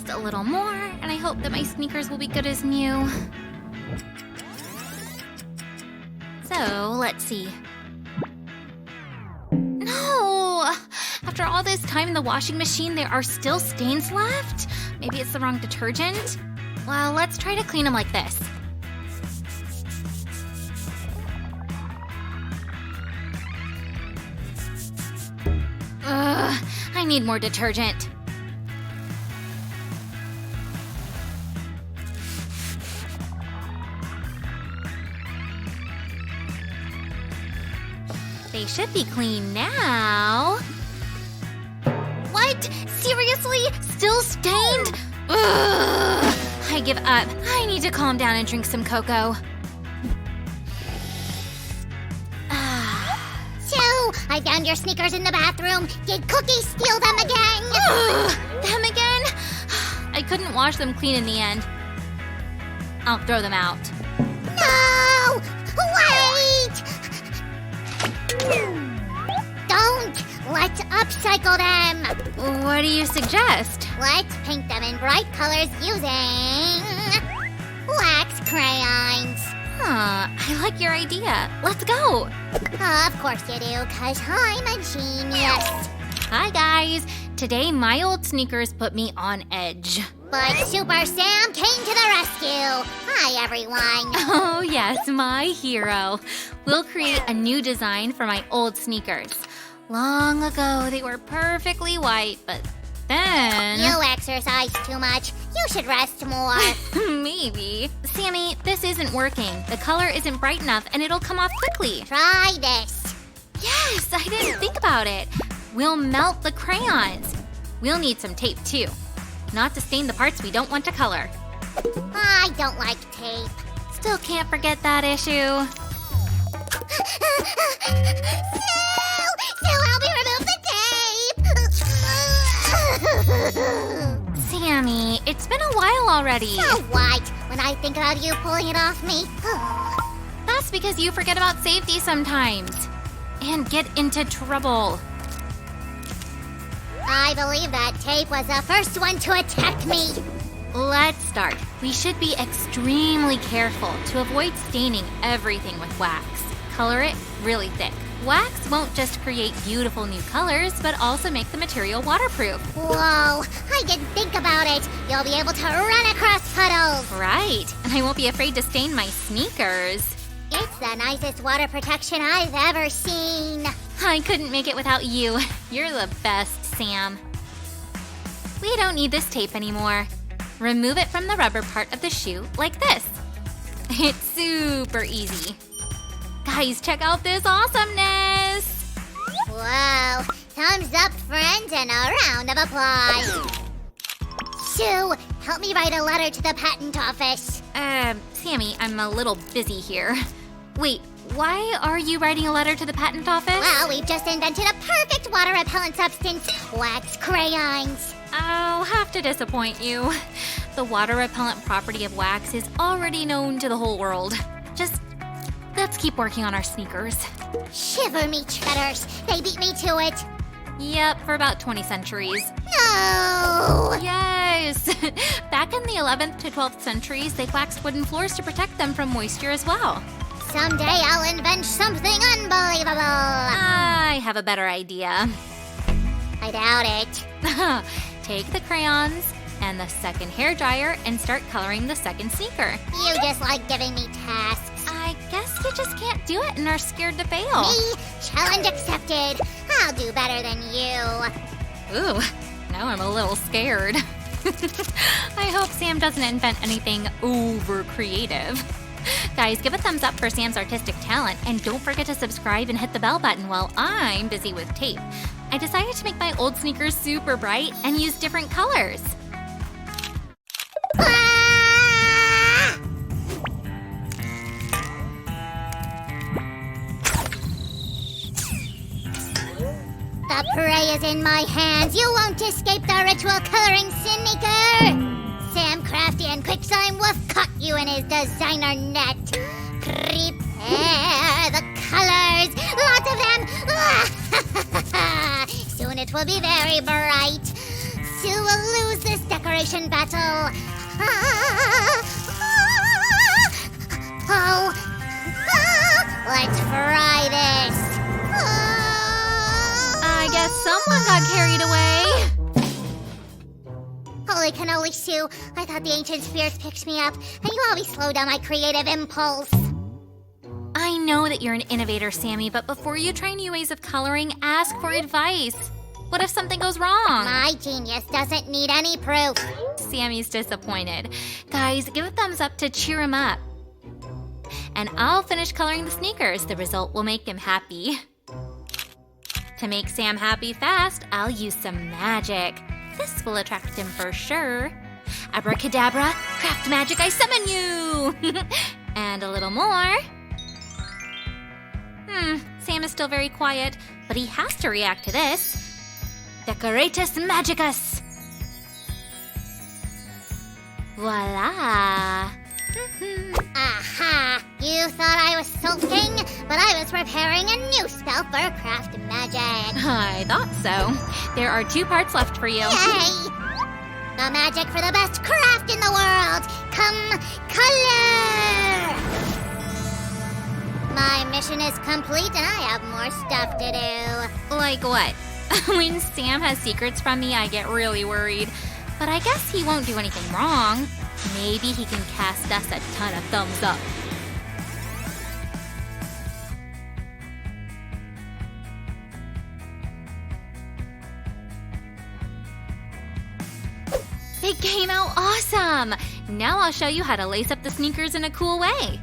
Just a little more, and I hope that my sneakers will be good as new. So, let's see. No! After all this time in the washing machine, there are still stains left? Maybe it's the wrong detergent? Well, let's try to clean them like this. Ugh, I need more detergent. They should be clean now. What? Seriously? Still stained? Ugh. I give up. I need to calm down and drink some cocoa. So, I found your sneakers in the bathroom. Did Cookie steal them again? Them again? I couldn't wash them clean in the end. I'll throw them out. No! Wait! Don't! Let's upcycle them! What do you suggest? Let's paint them in bright colors using wax crayons. I like your idea. Let's go. Of course you do, 'cause I'm a genius. Hi, guys. Today, my old sneakers put me on edge. But Super Sam came to the rescue. Hi, everyone. Oh, yes, my hero. We'll create a new design for my old sneakers. Long ago, they were perfectly white, but then… You exercise too much. You should rest more. Maybe. Sammy, this isn't working. The color isn't bright enough, and it'll come off quickly. Try this. Yes, I didn't think about it. We'll melt the crayons. We'll need some tape, too. Not to stain the parts we don't want to color. I don't like tape. Still can't forget that issue. Sue, help me remove the tape! Sammy, it's been a while already. So what? When I think about you pulling it off me… That's because you forget about safety sometimes. And get into trouble. I believe that tape was the first one to attack me. Let's start. We should be extremely careful to avoid staining everything with wax. Color it really thick. Wax won't just create beautiful new colors, but also make the material waterproof. Whoa, I didn't think about it. You'll be able to run across puddles. Right, and I won't be afraid to stain my sneakers. It's the nicest water protection I've ever seen. I couldn't make it without you. You're the best, Sam. We don't need this tape anymore. Remove it from the rubber part of the shoe like this. It's super easy. Guys, check out this awesomeness! Whoa, thumbs up, friends, and a round of applause. Sue, help me write a letter to the patent office. Sammy, I'm a little busy here. Wait, why are you writing a letter to the patent office? Well, we've just invented a perfect water-repellent substance, wax crayons. I'll have to disappoint you. The water-repellent property of wax is already known to the whole world. Just, let's keep working on our sneakers. Shiver me cheddars, they beat me to it. Yep, for about 20 centuries. No! Yes! Back in the 11th to 12th centuries, they waxed wooden floors to protect them from moisture as well. Someday I'll invent something unbelievable. I have a better idea. I doubt it. Take the crayons and the second hairdryer and start coloring the second sneaker. You just like giving me tasks. I guess you just can't do it and are scared to fail. Me? Challenge accepted. I'll do better than you. Ooh, now I'm a little scared. I hope Sam doesn't invent anything over creative. Guys, give a thumbs up for Sam's artistic talent, and don't forget to subscribe and hit the bell button while I'm busy with tape. I decided to make my old sneakers super bright and use different colors. Ah! The prey is in my hands. You won't escape the ritual coloring sneaker. Sam Crafty and Quickslime Wolf caught you in his designer net. Prepare the colors. Lots of them. Soon it will be very bright. Sue will lose this decoration desperation battle. Let's fry this. I guess someone got carried away. Holy cannoli, Sue. I thought the ancient spheres picked me up, and you always slow down my creative impulse. I know that you're an innovator, Sammy, but before you try new ways of coloring, ask for advice. What if something goes wrong? My genius doesn't need any proof. Sammy's disappointed. Guys, give a thumbs up to cheer him up. And I'll finish coloring the sneakers. The result will make him happy. To make Sam happy fast, I'll use some magic. This will attract him for sure. Abracadabra, craft magic, I summon you! And a little more. Sam is still very quiet, but he has to react to this. Decoratus magicus! Voila! Aha! You thought I was sulking, but I was preparing a new spell for craft magic. I thought so. There are 2 parts left for you. Yay! The magic for the best craft in the world! Come, color! My mission is complete and I have more stuff to do. Like what? When Sam has secrets from me, I get really worried. But I guess he won't do anything wrong. Maybe he can cast us a ton of thumbs up. It came out awesome! Now I'll show you how to lace up the sneakers in a cool way.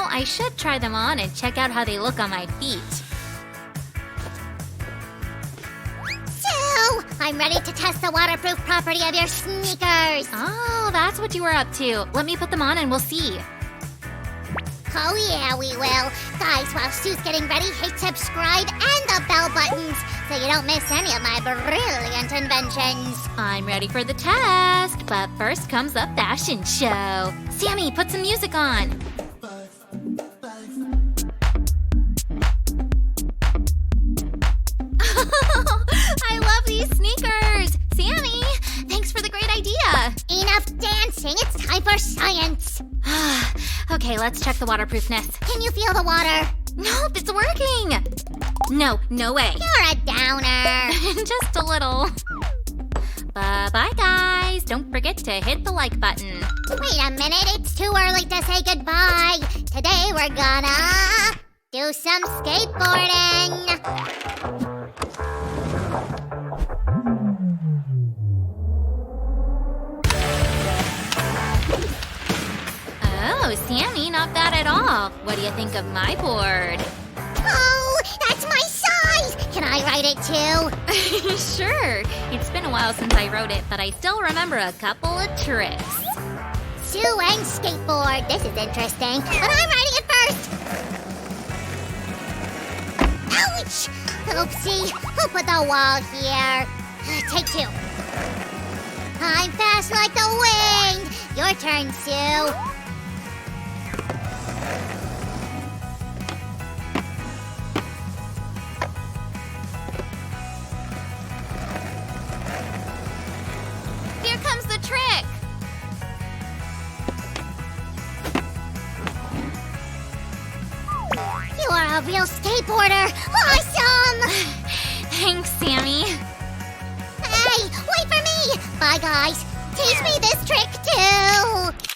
I should try them on and check out how they look on my feet. So, I'm ready to test the waterproof property of your sneakers. Oh, that's what you were up to. Let me put them on and we'll see. Oh yeah, we will. Guys, while Sue's getting ready, hit subscribe and the bell buttons so you don't miss any of my brilliant inventions. I'm ready for the test, but first comes the fashion show. Sammy, put some music on. I love these sneakers! Sammy, thanks for the great idea! Enough dancing, it's time for science! Okay, let's check the waterproofness. Can you feel the water? Nope, it's working! No way. You're a downer! Just a little. Bye-bye, guys. Don't forget to hit the like button. Wait a minute, it's too early to say goodbye. Today we're gonna do some skateboarding. Oh, Sammy, not bad at all. What do you think of my board? Oh, that's my size! Can I ride it too? Sure. It's been a while since I wrote it, but I still remember a couple of tricks. Sue and skateboard. This is interesting, but I'm riding it first. Ouch! Oopsie. Who put the wall here? Take 2. I'm fast like the wind. Your turn, Sue. Here comes the trick. You are a real skateboarder. Awesome! Thanks, Sammy. Hey, wait for me! Bye, guys. Teach me this trick, too!